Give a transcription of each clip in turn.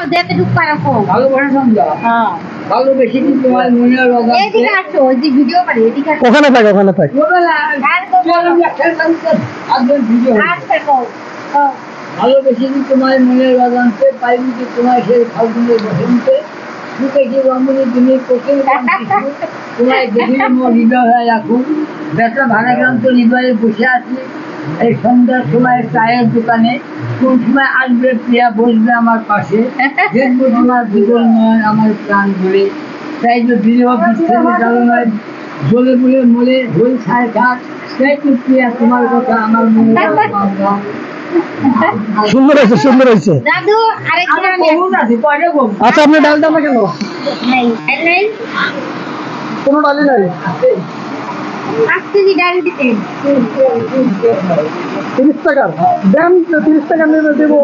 দেখতে টুক পারাকো ভালো করে সমঝা হ্যাঁ ভালো বেশি দিন তোমার মনে রোগ আছে এদিকে আসো ওই যে ভিডিও করে এদিকে আসো ওখানে থাক বলা আর তো বলো আজকের ভিডিও আচ্ছা কো ভালো বেশি দিন তোমার মনে রোগ আছে পাইনি কি তোমার সেই ফাল্গুনের বসন্তে সুখে কি রমণী তুমি কোকিল তোমার দেখিলে মোর হৃদয় হয়ে রাখুন ব্যথা ভারাক্রান্ত হৃদয়ে বসে আছি এই সন্ধ্যার সময় চায়ের দোকানে কোন সময় আসবে প্রিয়া বসবে আমার পাশে দেখবো তোমার বিগল নয় আমার প্রাণ জুড়ে তাই তো বিরহ বিচ্ছেদ জ্বালানায় জ্বলে বলে মলে ঝোল ছায় খাক তাই তো প্রিয়া তোমার কথা আমার মনে সুন্দর হয়েছে দাদু আরেকটা বহুত আছে কয়টা বলবো আচ্ছা আপনি ডাল দেন না কেন নাই নাই কোনো ডালই নাই আজকে কি ডাল দিতেন 30 টাকা দেন 30 টাকা নেবে দেবো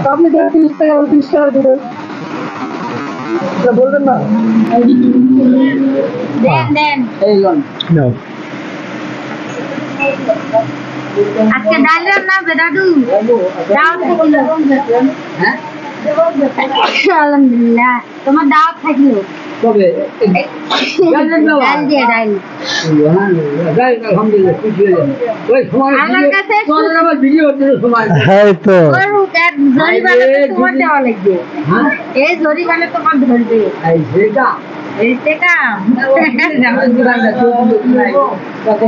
আপনি দেন 30 টাকা 30 টাকা দেবেন বলবেন না দেন দেন এই লোন আজকে ডাল রান্না হবে দাদু দাওয়াত থাকিল হ্যাঁ আলহামদুলিল্লাহ তোমার দাওয়াত থাকিল তবে ডাল দিয়ে ডাল আলহামদুলিল্লাহ খুশি হলাম ওই সময় আমার কাছে তোদের আমার ভিডিও হতে সময় হ্যাঁ তো করুক আর জরিমানা তো তোমার দেওয়া লাগবে হ্যাঁ এই জরিমানা তোমার ধরবে এই সেটা এই টাকা আমাদের দোকানটা